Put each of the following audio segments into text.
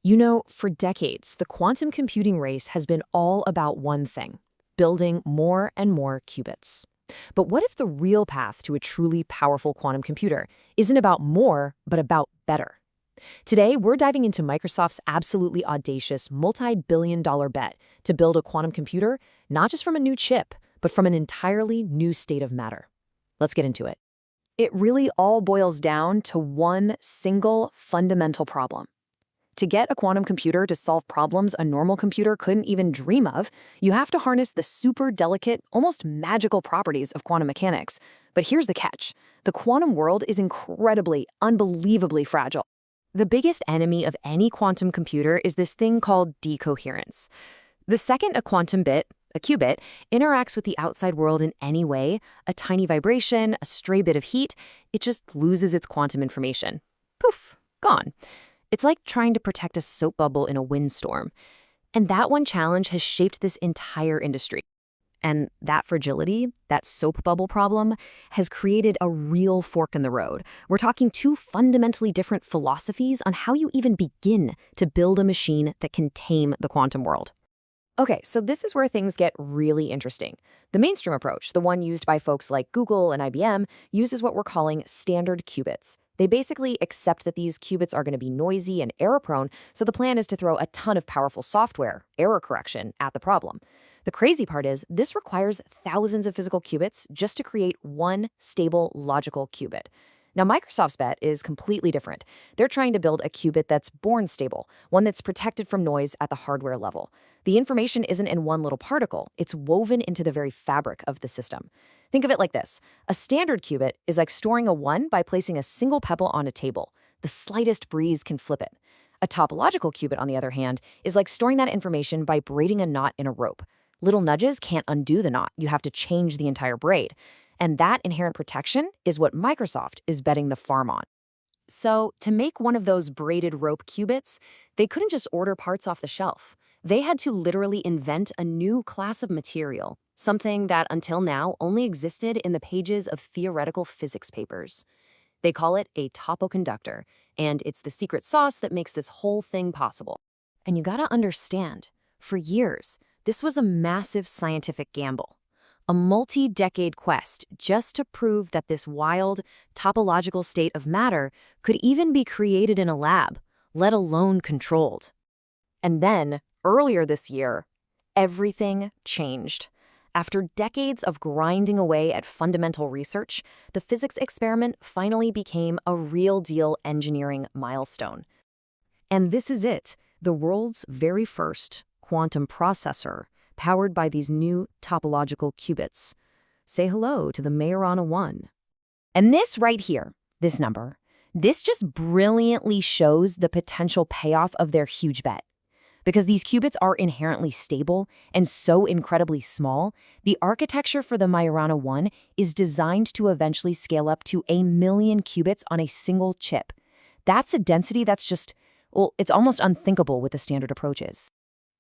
You know, for decades, the quantum computing race has been all about one thing: building more and more qubits. But what if the real path to a truly powerful quantum computer isn't about more, but about better? Today, we're diving into Microsoft's absolutely audacious multi-billion-dollar bet to build a quantum computer, not just from a new chip, but from an entirely new state of matter. Let's get into it. It really all boils down to one single fundamental problem. To get a quantum computer to solve problems a normal computer couldn't even dream of, you have to harness the super delicate, almost magical properties of quantum mechanics. But here's the catch. The quantum world is incredibly, unbelievably fragile. The biggest enemy of any quantum computer is this thing called decoherence. The second a quantum bit, a qubit, interacts with the outside world in any way, a tiny vibration, a stray bit of heat, it just loses its quantum information. Poof, gone. It's like trying to protect a soap bubble in a windstorm. And that one challenge has shaped this entire industry. And that fragility, that soap bubble problem, has created a real fork in the road. We're talking two fundamentally different philosophies on how you even begin to build a machine that can tame the quantum world. Okay, so this is where things get really interesting. The mainstream approach, the one used by folks like Google and IBM, uses what we're calling standard qubits. They basically accept that these qubits are going to be noisy and error-prone, so the plan is to throw a ton of powerful software, error correction, at the problem. The crazy part is, this requires thousands of physical qubits just to create one stable, logical qubit. Now, Microsoft's bet is completely different. They're trying to build a qubit that's born stable, one that's protected from noise at the hardware level. The information isn't in one little particle, it's woven into the very fabric of the system. Think of it like this. A standard qubit is like storing a 1 by placing a single pebble on a table. The slightest breeze can flip it. A topological qubit, on the other hand, is like storing that information by braiding a knot in a rope. Little nudges can't undo the knot. You have to change the entire braid. And that inherent protection is what Microsoft is betting the farm on. So, to make one of those braided rope qubits, they couldn't just order parts off the shelf. They had to literally invent a new class of material, something that until now only existed in the pages of theoretical physics papers. They call it a topoconductor, and it's the secret sauce that makes this whole thing possible. And you gotta understand, for years, this was a massive scientific gamble. A multi-decade quest just to prove that this wild, topological state of matter could even be created in a lab, let alone controlled. And then, earlier this year, everything changed. After decades of grinding away at fundamental research, the physics experiment finally became a real-deal engineering milestone. And this is it, the world's very first quantum processor, powered by these new topological qubits. Say hello to the Majorana 1. And this right here, this number, this just brilliantly shows the potential payoff of their huge bet. Because these qubits are inherently stable and so incredibly small, the architecture for the Majorana 1 is designed to eventually scale up to 1 million qubits on a single chip. That's a density that's just, well, it's almost unthinkable with the standard approaches.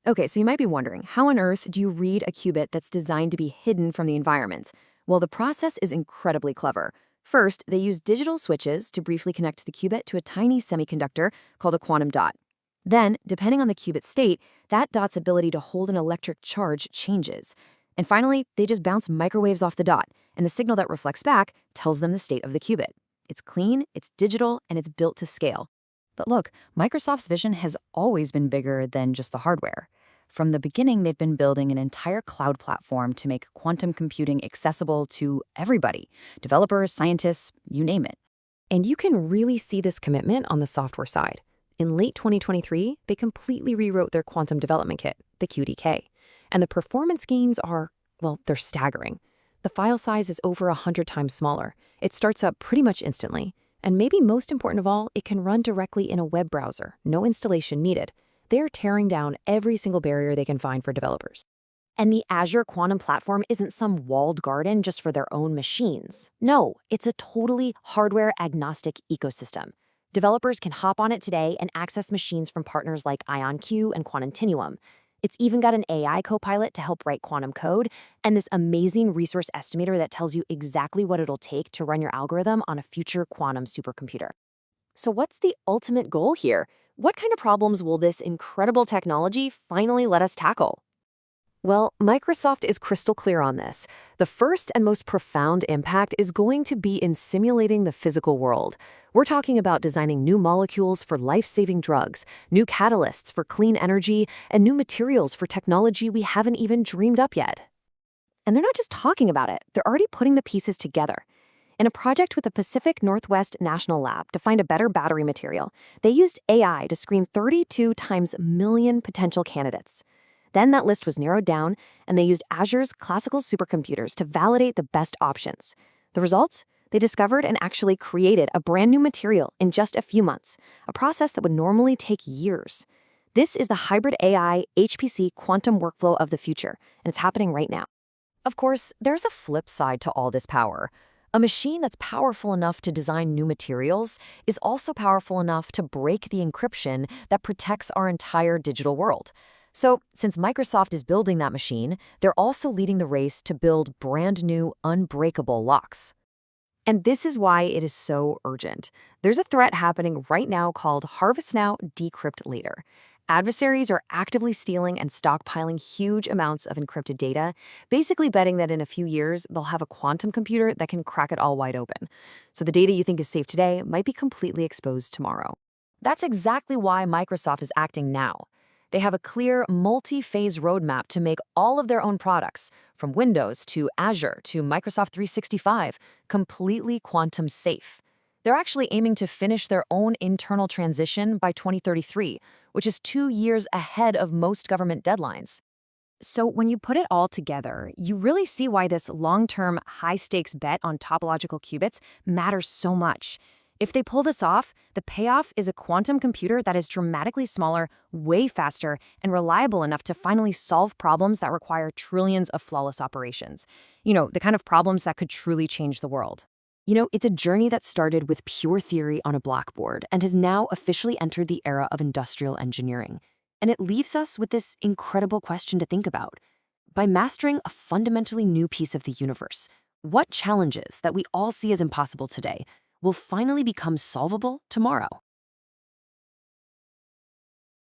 Okay, so you might be wondering, how on earth do you read a qubit that's designed to be hidden from the environment? Well, the process is incredibly clever. First, they use digital switches to briefly connect the qubit to a tiny semiconductor called a quantum dot. Then, depending on the qubit state, that dot's ability to hold an electric charge changes. And finally, they just bounce microwaves off the dot, and the signal that reflects back tells them the state of the qubit. It's clean, it's digital, and it's built to scale. But look, Microsoft's vision has always been bigger than just the hardware. From the beginning, they've been building an entire cloud platform to make quantum computing accessible to everybody, developers, scientists, you name it. And you can really see this commitment on the software side. In late 2023, they completely rewrote their quantum development kit, the QDK. And the performance gains are, well, they're staggering. The file size is over 100 times smaller. It starts up pretty much instantly. And maybe most important of all, it can run directly in a web browser, no installation needed. They're tearing down every single barrier they can find for developers. And the Azure Quantum platform isn't some walled garden just for their own machines. No, it's a totally hardware-agnostic ecosystem. Developers can hop on it today and access machines from partners like IonQ and Quantinuum. It's even got an AI copilot to help write quantum code, and this amazing resource estimator that tells you exactly what it'll take to run your algorithm on a future quantum supercomputer. So what's the ultimate goal here? What kind of problems will this incredible technology finally let us tackle? Well, Microsoft is crystal clear on this. The first and most profound impact is going to be in simulating the physical world. We're talking about designing new molecules for life-saving drugs, new catalysts for clean energy, and new materials for technology we haven't even dreamed up yet. And they're not just talking about it, they're already putting the pieces together. In a project with the Pacific Northwest National Lab to find a better battery material, they used AI to screen 32 times million potential candidates. Then that list was narrowed down, and they used Azure's classical supercomputers to validate the best options. The results? They discovered and actually created a brand new material in just a few months, a process that would normally take years. This is the hybrid AI HPC quantum workflow of the future, and it's happening right now. Of course, there's a flip side to all this power. A machine that's powerful enough to design new materials is also powerful enough to break the encryption that protects our entire digital world. So, since Microsoft is building that machine, they're also leading the race to build brand new, unbreakable locks. And this is why it is so urgent. There's a threat happening right now called Harvest Now, Decrypt Later. Adversaries are actively stealing and stockpiling huge amounts of encrypted data, basically betting that in a few years, they'll have a quantum computer that can crack it all wide open. So the data you think is safe today might be completely exposed tomorrow. That's exactly why Microsoft is acting now. They have a clear, multi-phase roadmap to make all of their own products, from Windows to Azure to Microsoft 365, completely quantum safe. They're actually aiming to finish their own internal transition by 2033, which is 2 years ahead of most government deadlines. So when you put it all together, you really see why this long-term, high-stakes bet on topological qubits matters so much. If they pull this off, the payoff is a quantum computer that is dramatically smaller, way faster, and reliable enough to finally solve problems that require trillions of flawless operations. The kind of problems that could truly change the world. It's a journey that started with pure theory on a blackboard and has now officially entered the era of industrial engineering. And it leaves us with this incredible question to think about. By mastering a fundamentally new piece of the universe, what challenges that we all see as impossible today will finally become solvable tomorrow?